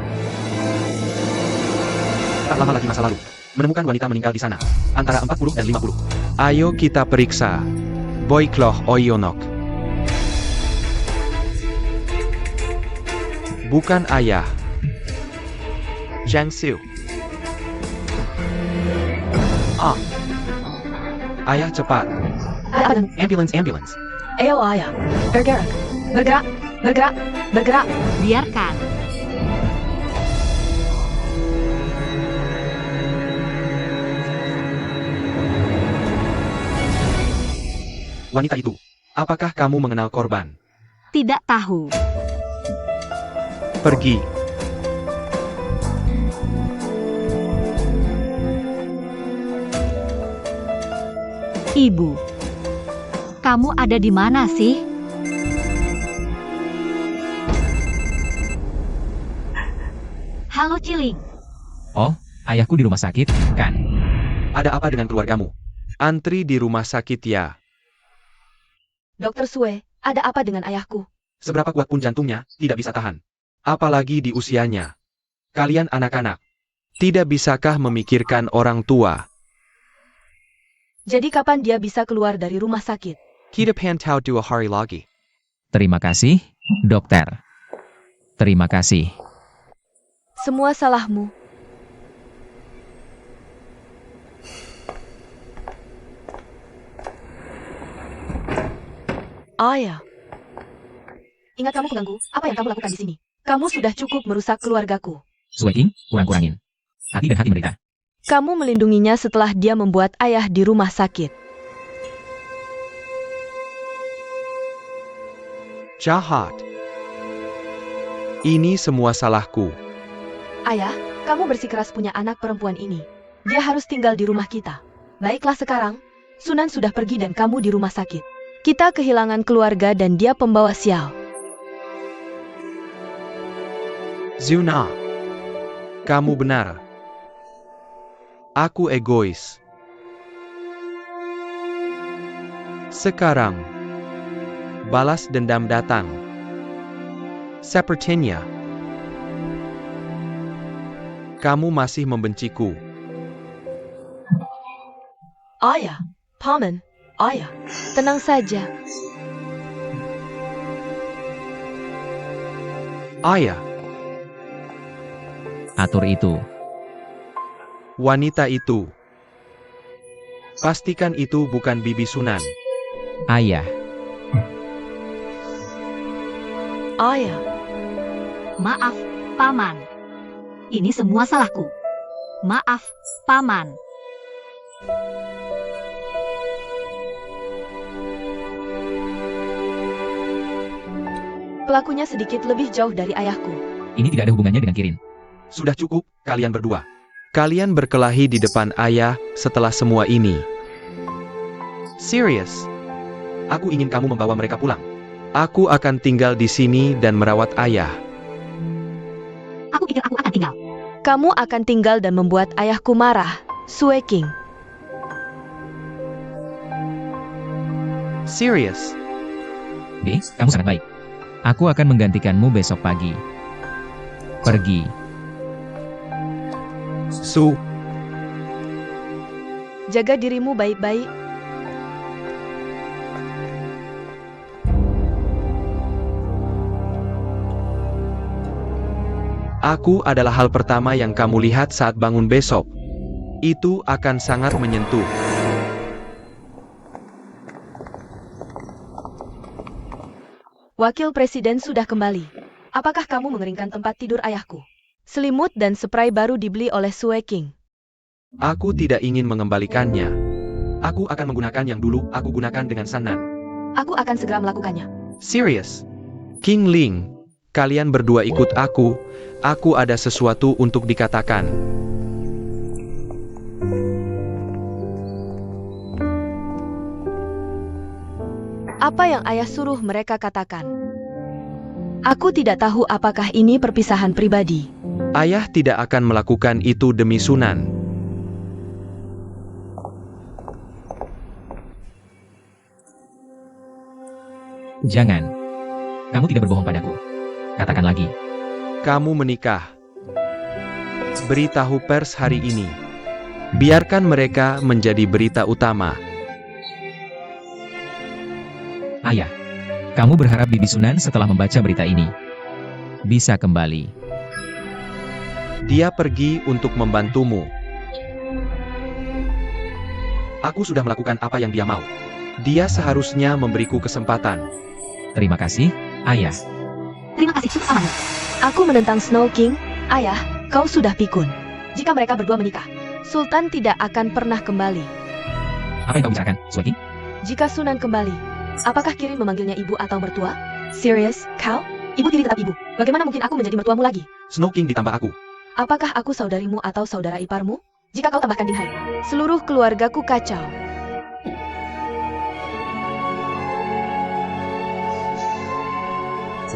C: Tak lama lagi masa lalu, menemukan wanita meninggal di sana, antara 40 dan 50. Ayo kita periksa. Boykloh Oyonok. Bukan ayah. Jiangsu. Ayah cepat.
A: Ada apa dengan...
C: Ambulance.
A: Ayo ayah, bergerak, bergerak, bergerak, bergerak.
B: Biarkan.
C: Wanita itu, apakah kamu mengenal korban?
B: Tidak tahu.
C: Pergi.
B: Ibu. Kamu ada di mana sih? Halo Ciling.
D: Oh, ayahku di rumah sakit, kan?
C: Ada apa dengan keluargamu? Antri di rumah sakit ya.
A: Dokter Sue, ada apa dengan ayahku?
C: Seberapa kuat pun jantungnya, tidak bisa tahan. Apalagi di usianya. Kalian anak-anak. Tidak bisakah memikirkan orang tua?
A: Jadi kapan dia bisa keluar dari rumah sakit?
C: Kita pantau 2 hari lagi.
D: Terima kasih, dokter. Terima kasih.
A: Semua salahmu. Ayah. Ingat kamu pengganggu, apa yang kamu lakukan di sini? Kamu sudah cukup merusak keluargaku.
D: Sweking, kurang-kurangin. Hati dan hati menderita.
A: Kamu melindunginya setelah dia membuat ayah di rumah sakit.
C: Jahat. Ini semua salahku.
A: Ayah, kamu bersikeras punya anak perempuan ini. Dia harus tinggal di rumah kita. Baiklah sekarang, Sunan sudah pergi dan kamu di rumah sakit. Kita kehilangan keluarga dan dia pembawa sial.
C: Zuna. Kamu benar. Aku egois. Sekarang, balas dendam datang. Sepertinya, kamu masih membenciku.
A: Ayah, Paman, ayah, tenang saja.
C: Ayah,
D: Atur itu.
C: wanita itu. Pastikan itu bukan Bibi Sunan.
D: Ayah.
A: Ayah,
B: Maaf, Paman. Ini semua salahku. Maaf, Paman.
A: pelakunya sedikit lebih jauh dari ayahku.
D: Ini tidak ada hubungannya dengan Kirin.
C: Sudah cukup, kalian berdua. Kalian berkelahi di depan ayah setelah semua ini. Serius? Aku ingin kamu membawa mereka pulang. Aku akan tinggal di sini dan merawat ayah.
B: Aku pikir aku akan tinggal.
A: Kamu akan tinggal dan membuat ayahku marah, Sue King.
C: Serius?
D: B, kamu sangat baik. Aku akan menggantikanmu besok pagi. Pergi.
C: Su,
A: Jaga dirimu baik-baik.
C: aku adalah hal pertama yang kamu lihat saat bangun besok. Itu akan sangat menyentuh.
A: Wakil Presiden sudah kembali. Apakah kamu mengeringkan tempat tidur ayahku? Selimut dan spray baru dibeli oleh Sue King.
C: Aku tidak ingin mengembalikannya. Aku akan menggunakan yang dulu aku gunakan dengan Sanan.
A: Aku akan segera melakukannya.
C: Serius? King Ling, kalian berdua ikut aku. Aku ada sesuatu untuk dikatakan.
A: Apa yang ayah suruh mereka katakan? Aku tidak tahu apakah ini perpisahan pribadi.
C: Ayah tidak akan melakukan itu demi Sunan.
D: Jangan. Kamu tidak berbohong padaku. Katakan lagi.
C: Kamu menikah. Beritahu pers hari ini. Biarkan mereka menjadi berita utama.
D: Ayah, kamu berharap Bibi Sunan setelah membaca berita ini bisa kembali.
C: Dia pergi untuk membantumu. Aku sudah melakukan apa yang dia mau. Dia seharusnya memberiku kesempatan.
D: Terima kasih, Ayah.
B: Terima kasih, Paman.
A: Aku menentang Snow King. Ayah, kau sudah pikun. Jika mereka berdua menikah, Sultan tidak akan pernah kembali.
D: Apa yang kau bicarakan, Sueki?
A: Jika Sunan kembali, apakah Kirin memanggilnya ibu atau mertua? Serius, kau? Ibu Tiri tetap ibu. Bagaimana mungkin aku menjadi mertuamu lagi?
C: Snow King ditambah aku.
A: Apakah aku saudarimu atau saudara iparmu? Jika kau tambahkan Dinhai, seluruh keluargaku kacau.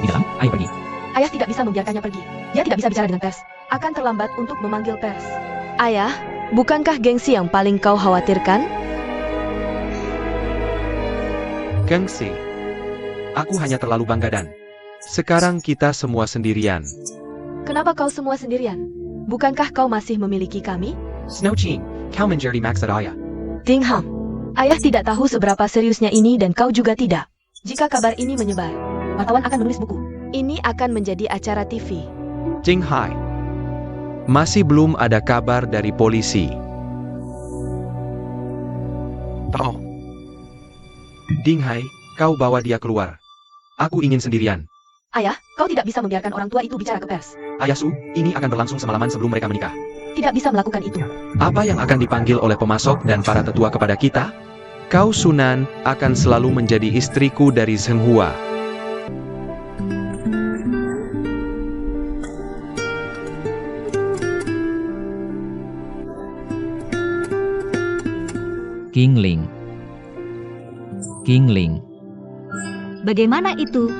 D: Di dalam, ayo pergi.
A: Ayah tidak bisa membiarkannya pergi. Dia tidak bisa bicara dengan pers. Akan terlambat untuk memanggil pers. Ayah, bukankah gengsi yang paling kau khawatirkan?
C: Gengsi. Aku hanya terlalu bangga dan sekarang kita semua sendirian.
A: Kenapa kau semua sendirian? Bukankah kau masih memiliki kami?
C: Snow King, kau menjadi maksud ayah.
A: Ding Ham, ayah tidak tahu seberapa seriusnya ini dan kau juga tidak. Jika kabar ini menyebar, wartawan akan menulis buku. Ini akan menjadi acara TV.
C: Jing Hai. Masih belum ada kabar dari polisi. Oh. Ding Hai, kau bawa dia keluar. Aku ingin sendirian.
A: Ayah, kau tidak bisa membiarkan orang tua itu bicara ke pers.
C: Ayah Su, ini akan berlangsung semalaman sebelum mereka menikah.
A: Tidak bisa melakukan itu.
C: Apa yang akan dipanggil oleh pemasok dan para tetua kepada kita? Kau Sunan akan selalu menjadi istriku dari Zhenghua.
D: King Ling. King Ling.
B: Bagaimana itu?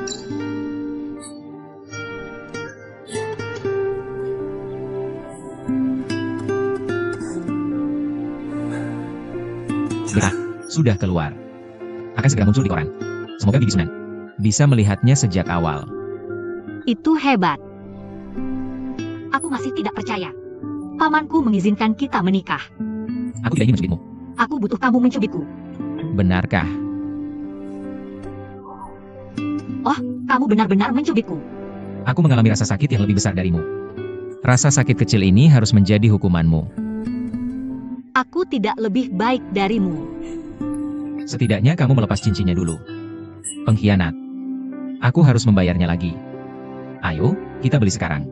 D: Sudah keluar. Akan segera muncul di koran. Semoga Bibi Sunan bisa melihatnya sejak awal.
B: Itu hebat. Aku masih tidak percaya. Pamanku mengizinkan kita menikah.
D: Aku tidak ingin mencubitmu.
B: Aku butuh kamu mencubitku.
D: Benarkah?
B: Oh, kamu benar-benar mencubitku.
D: Aku mengalami rasa sakit yang lebih besar darimu. Rasa sakit kecil ini harus menjadi hukumanmu.
B: Aku tidak lebih baik darimu.
D: Setidaknya kamu melepas cincinnya dulu. Pengkhianat. Aku harus membayarnya lagi. Ayo, kita beli sekarang.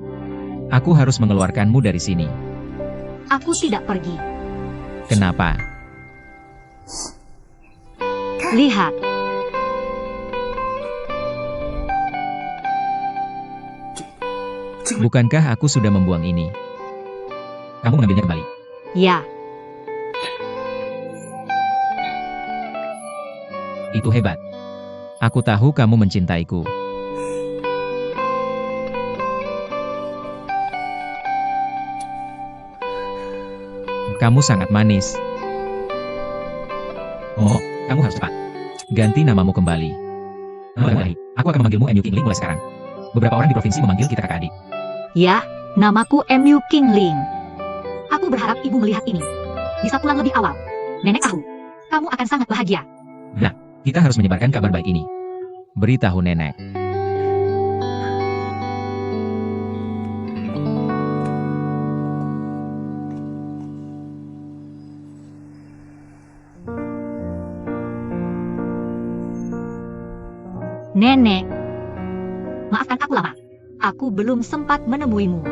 D: Aku harus mengeluarkanmu dari sini.
B: Aku tidak pergi.
D: Kenapa?
B: Lihat.
D: Bukankah aku sudah membuang ini? Kamu mengambilnya kembali.
B: Ya,
D: Itu hebat. Aku tahu kamu mencintaiku. Kamu sangat manis. Oh, kamu harus cepat. Ganti namamu kembali. Aku akan memanggilmu MU King Ling mulai sekarang. Beberapa orang di provinsi memanggil kita kakak adik.
B: ya, namaku MU King Ling. Aku berharap ibu melihat ini. Bisa pulang lebih awal. Nenek tahu. Kamu akan sangat bahagia.
D: Nah, kita harus menyebarkan kabar baik ini. Beritahu nenek.
B: Nenek, maafkan aku lama. Aku belum sempat menemuimu.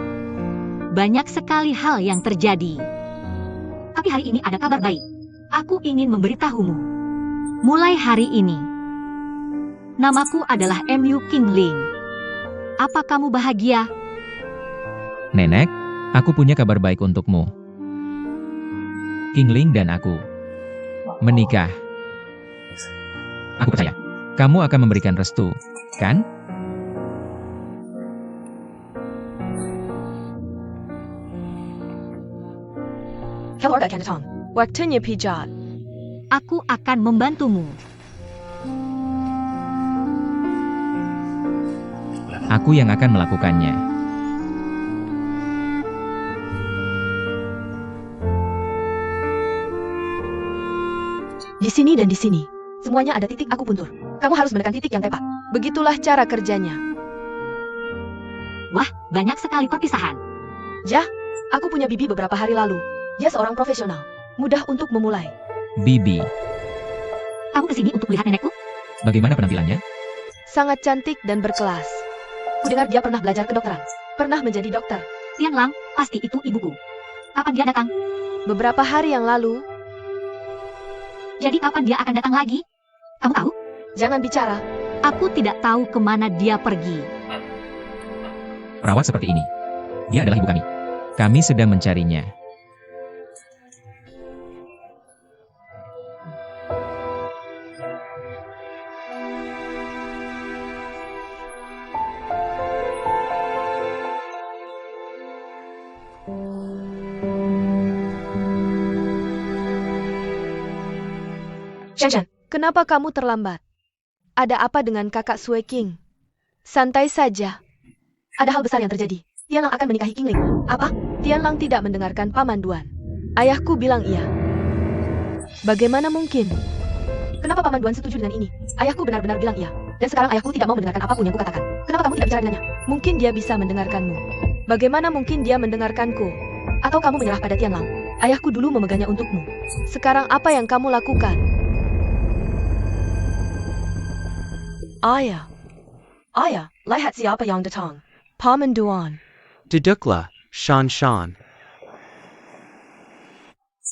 B: Banyak sekali hal yang terjadi. Tapi hari ini ada kabar baik. Aku ingin memberitahumu. Mulai hari ini, namaku adalah MU King Ling. Apa kamu bahagia?
D: Nenek, aku punya kabar baik untukmu. King Ling dan aku menikah. Aku percaya. Kamu akan memberikan restu, kan?
A: Keluarga Canton. Waktunya pijat.
B: Aku akan membantumu.
D: Aku yang akan melakukannya.
A: Di sini dan di sini. Semuanya ada titik aku puntur. Kamu harus menekan titik yang tepat. Begitulah cara kerjanya.
B: Wah, banyak sekali perpisahan.
A: Jah, aku punya bibi beberapa hari lalu. Dia seorang profesional. Mudah untuk memulai.
D: Bibi,
B: Kamu kesini untuk melihat nenekku?
D: bagaimana penampilannya?
A: Sangat cantik dan berkelas. Kudengar dia pernah belajar kedokteran. Pernah menjadi dokter.
B: Tianlang, pasti itu ibuku. Kapan dia datang?
A: Beberapa hari yang lalu.
B: Jadi kapan dia akan datang lagi? Kamu tahu?
A: Jangan bicara.
B: Aku tidak tahu kemana dia pergi.
D: Perawat seperti ini. Dia adalah ibu kami. Kami sedang mencarinya.
A: Shen, kenapa kamu terlambat? Ada apa dengan kakak Sui King? Santai saja. Ada hal besar yang terjadi. Tianlang akan menikahi Qingling. Apa? Tianlang tidak mendengarkan Paman Duan. Ayahku bilang iya. Bagaimana mungkin? Kenapa Paman Duan setuju dengan ini? Ayahku benar-benar bilang iya. Dan sekarang ayahku tidak mau mendengarkan apapun yang kukatakan. Kenapa kamu tidak bicara dengannya? Mungkin dia bisa mendengarkanmu. Bagaimana mungkin dia mendengarkanku? Atau kamu menyerah pada Tianlang? Ayahku dulu memegangnya untukmu. Sekarang apa yang kamu lakukan? Ayah. Ayah, lihat siapa yang datang. Paman Duan.
C: Duduklah, Shan.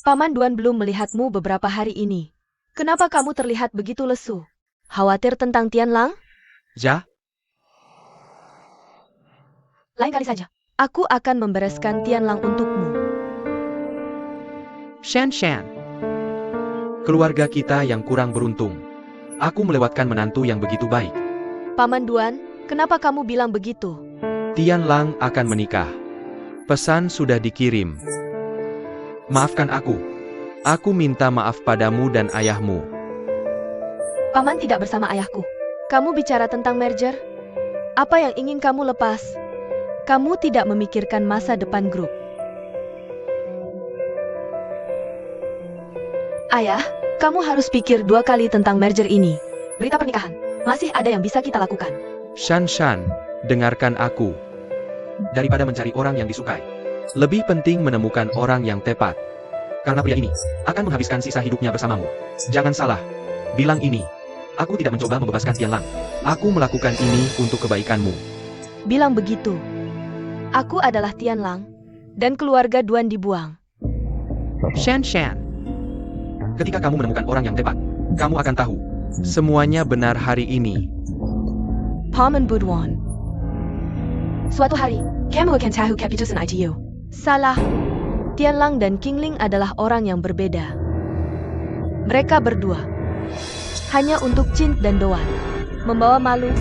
A: Paman Duan belum melihatmu beberapa hari ini. Kenapa kamu terlihat begitu lesu? Khawatir tentang Tianlang?
C: Jah,
A: Lain kali saja. Aku akan membereskan Tianlang untukmu.
C: Shan. Keluarga kita yang kurang beruntung. Aku melewatkan menantu yang begitu baik.
A: Paman Duan, kenapa kamu bilang begitu?
C: Tianlang akan menikah. Pesan sudah dikirim. Maafkan aku. Aku minta maaf padamu dan ayahmu.
A: Paman tidak bersama ayahku. Kamu bicara tentang merger? Apa yang ingin kamu lepas? Kamu tidak memikirkan masa depan grup. Ayah, kamu harus pikir 2 kali tentang merger ini. Berita pernikahan. Masih ada yang bisa kita lakukan.
C: Shan, dengarkan aku. Daripada mencari orang yang disukai, lebih penting menemukan orang yang tepat. Karena pria ini akan menghabiskan sisa hidupnya bersamamu. Jangan salah. Bilang ini. Aku tidak mencoba membebaskan Tianlang. Aku melakukan ini untuk kebaikanmu.
A: Bilang begitu. Aku adalah Tianlang, dan keluarga Duan dibuang.
C: Shan. Ketika kamu menemukan orang yang tepat, kamu akan tahu. Semuanya benar hari ini.
A: Paman Duan. Suatu hari, kamu akan tahu keputusan itu. Salah. Tianlang dan Qingling adalah orang yang berbeda. Mereka berdua. Hanya untuk Qin dan Doan. Membawa malu.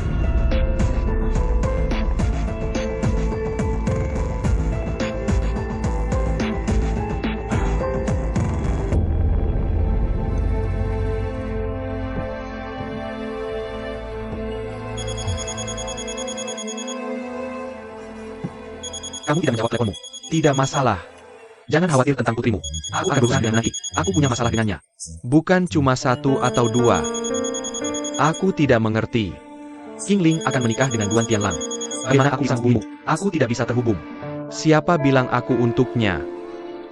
C: Kamu tidak menjawab teleponmu. Tidak masalah. Jangan khawatir tentang putrimu. Aku akan berusaha dengan nanti. Aku punya masalah dengannya. Bukan cuma 1 atau 2. Aku tidak mengerti. Qingling akan menikah dengan Duan Tianlang. Bagaimana aku bisa menghubungimu? Aku tidak bisa terhubung. Siapa bilang aku untuknya?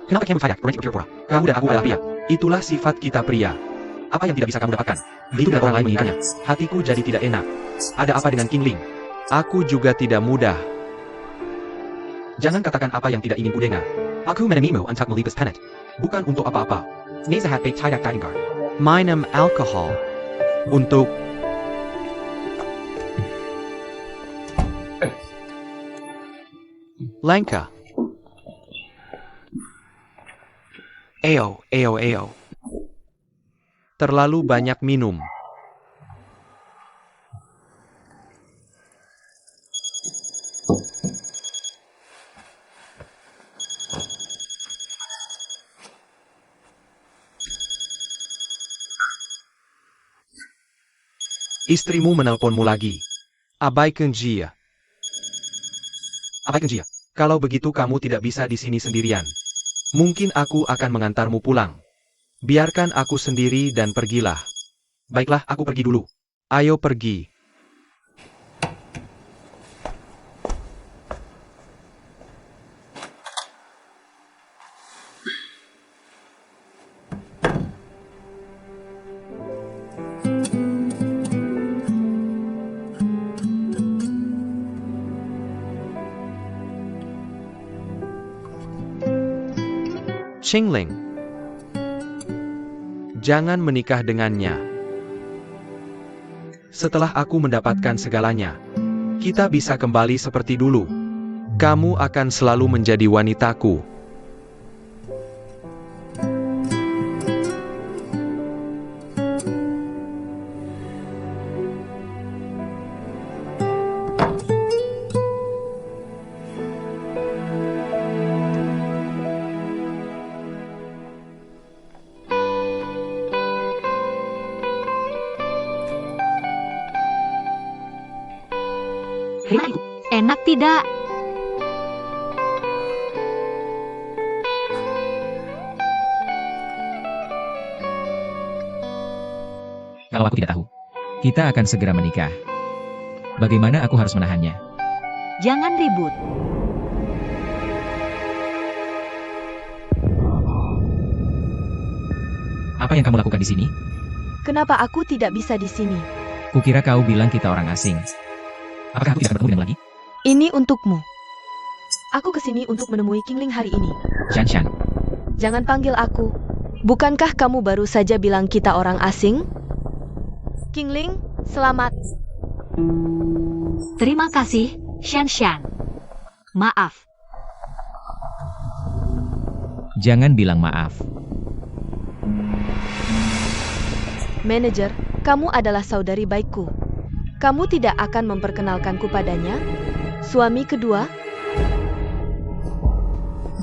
C: Kenapa kamu fayak? Pura-pura. Kamu dan aku adalah pria. Itulah sifat kita pria. Apa yang tidak bisa kamu dapatkan? Begitu dan orang lain menginginkannya. Hatiku jadi tidak enak. Ada apa dengan Qingling? Aku juga tidak mudah. Jangan katakan apa yang tidak ingin kudengar. Aku menemimo untuk melibas planet. Bukan untuk apa-apa. Nezahat baik tidak diinggar. Minum alkohol. Untuk... Langka. Terlalu banyak minum. Istrimu menelponmu lagi. Abaikan dia. Abaikan dia. Kalau begitu kamu tidak bisa di sini sendirian. Mungkin aku akan mengantarmu pulang. Biarkan aku sendiri dan pergilah. Baiklah, aku pergi dulu. Ayo pergi. Qingling, jangan menikah dengannya. Setelah aku mendapatkan segalanya, kita bisa kembali seperti dulu. Kamu akan selalu menjadi wanitaku.
B: Terima Ibu. Enak tidak?
D: Kalau aku tidak tahu, kita akan segera menikah. Bagaimana aku harus menahannya?
B: Jangan ribut.
D: Apa yang kamu lakukan di sini?
A: Kenapa aku tidak bisa di sini?
D: Kukira kau bilang kita orang asing. Apakah aku tidak bertemu dengan lagi?
A: Ini untukmu. Aku kesini untuk menemui Qingling hari ini.
D: Shan.
A: Jangan panggil aku. Bukankah kamu baru saja bilang kita orang asing? Qingling, selamat.
B: Terima kasih, Shan. Maaf.
D: Jangan bilang maaf.
A: Manajer, kamu adalah saudari baikku. Kamu tidak akan memperkenalkanku padanya? Suami kedua?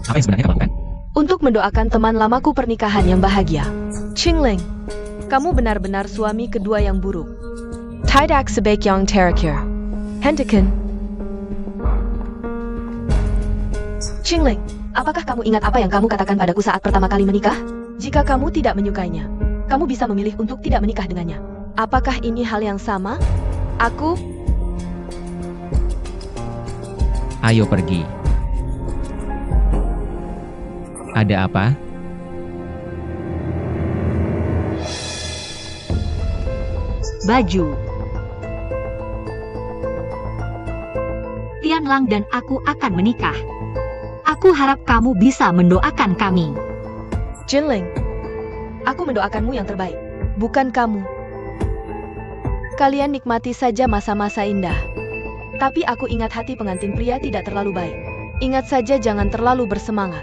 D: Apa yang sebenarnya kamu lakukan?
A: Untuk mendoakan teman lamaku pernikahan yang bahagia. Qingling, kamu benar-benar suami kedua yang buruk. Tidak sebaik yang terakhir. Hentikan. Qingling, apakah kamu ingat apa yang kamu katakan padaku saat pertama kali menikah? Jika kamu tidak menyukainya, kamu bisa memilih untuk tidak menikah dengannya. Apakah ini hal yang sama? Aku...
D: Ayo pergi. Ada apa?
B: Baju. Tianlang dan aku akan menikah. Aku harap kamu bisa mendoakan kami.
A: Qingling, aku mendoakanmu yang terbaik, bukan kamu. Kalian nikmati saja masa-masa indah. Tapi aku ingat hati pengantin pria tidak terlalu baik. Ingat saja jangan terlalu bersemangat.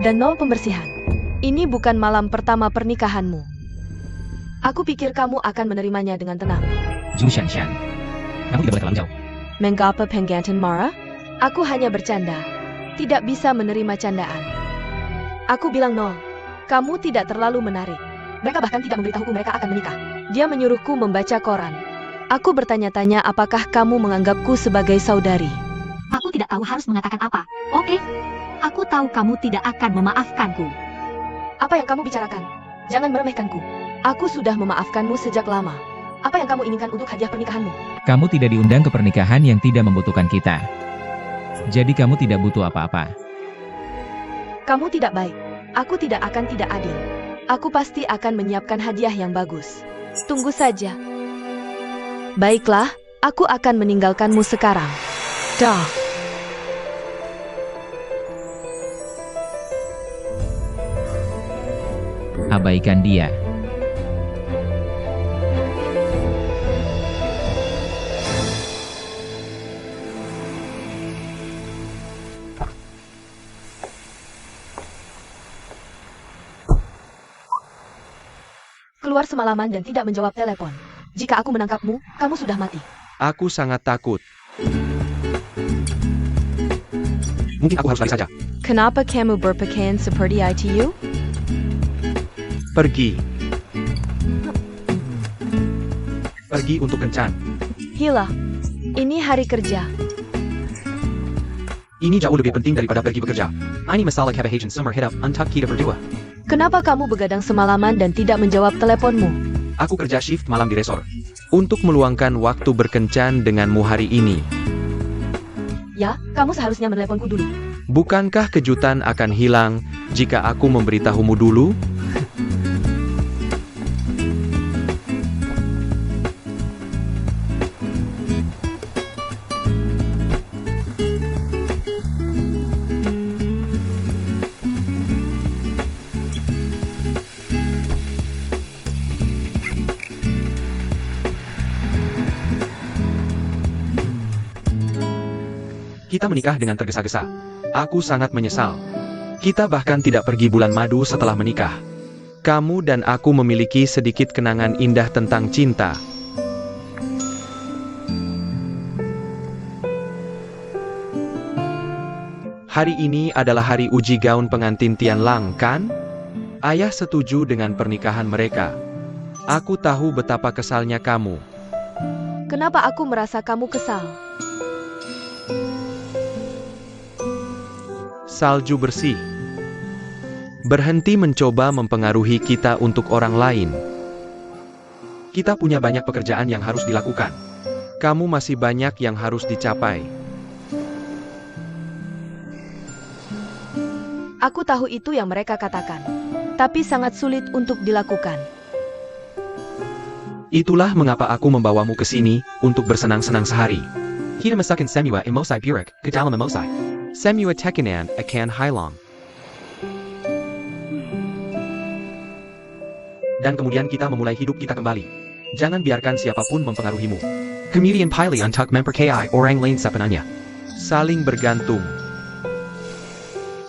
A: Dan nol pembersihan. Ini bukan malam pertama pernikahanmu. Aku pikir kamu akan menerimanya dengan tenang.
D: Zhu Shan. Kamu tidak boleh terlalu jauh.
A: Mengapa penggantin marah? Aku hanya bercanda. Tidak bisa menerima candaan. Aku bilang nol. Kamu tidak terlalu menarik. Mereka bahkan tidak memberitahuku mereka akan menikah. Dia menyuruhku membaca koran. Aku bertanya-tanya apakah kamu menganggapku sebagai saudari.
B: Aku tidak tahu harus mengatakan apa. Oke. Aku tahu kamu tidak akan memaafkanku.
A: Apa yang kamu bicarakan? Jangan meremehkanku. Aku sudah memaafkanmu sejak lama. Apa yang kamu inginkan untuk hadiah pernikahanmu?
D: Kamu tidak diundang ke pernikahan yang tidak membutuhkan kita. Jadi kamu tidak butuh apa-apa.
A: Kamu tidak baik. Aku tidak akan tidak adil. Aku pasti akan menyiapkan hadiah yang bagus. Tunggu saja. Baiklah, aku akan meninggalkanmu sekarang. Dah.
D: Abaikan dia.
A: Keluar semalaman dan tidak menjawab telepon. Jika aku menangkapmu, kamu sudah mati.
C: Aku sangat takut. Mungkin aku harus lari saja.
A: Kenapa kamu berpakaian seperti ITU?
C: Pergi. pergi untuk kencan.
A: Hila, ini hari kerja.
C: Ini jauh lebih penting daripada pergi bekerja. Ini masalah kebahagiaan sumber hidup untuk kita berdua.
A: Kenapa kamu begadang semalaman dan tidak menjawab teleponmu?
C: Aku kerja shift malam di resort. Untuk meluangkan waktu berkencan denganmu hari ini.
A: Ya, kamu seharusnya meneleponku dulu.
C: Bukankah kejutan akan hilang jika aku memberitahumu dulu? Kita menikah dengan tergesa-gesa. Aku sangat menyesal. Kita bahkan tidak pergi bulan madu setelah menikah. Kamu dan aku memiliki sedikit kenangan indah tentang cinta. Hari ini adalah hari uji gaun pengantin Tian Lang, kan? Ayah setuju dengan pernikahan mereka. Aku tahu betapa kesalnya kamu.
A: Kenapa aku merasa kamu kesal?
C: Salju bersih. Berhenti mencoba mempengaruhi kita untuk orang lain. Kita punya banyak pekerjaan yang harus dilakukan. Kamu masih banyak yang harus dicapai.
A: Aku tahu itu yang mereka katakan. Tapi sangat sulit untuk dilakukan.
C: Itulah mengapa aku membawamu ke sini, untuk bersenang-senang sehari. Kita masakin semua emosi buruk ke dalam emosi. Semua tekanan akan hilang. Dan kemudian kita memulai hidup kita kembali. Jangan biarkan siapapun mempengaruhimu. Kemudian pilih untuk memperkaya orang lain sepenuhnya. Saling bergantung.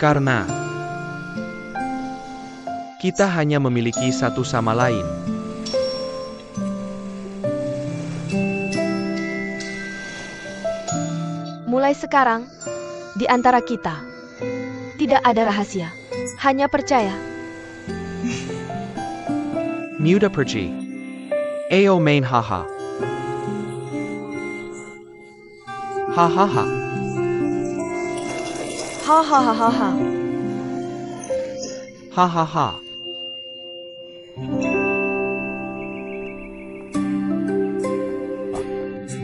C: Karena kita hanya memiliki satu sama lain.
A: Mulai sekarang, di antara kita, tidak ada rahasia. Hanya percaya.
C: Muda perci. Ayo main haha. Hahaha.
A: Hahaha.
C: Hahaha.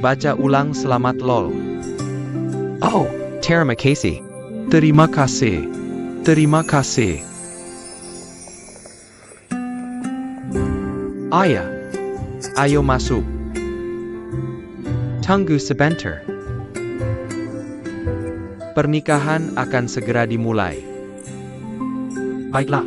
C: Baca ulang selamat lol. Oh, terima kasih. Terima kasih. Terima kasih. Ayah. Ayo masuk. Tunggu sebentar. Pernikahan akan segera dimulai. Baiklah.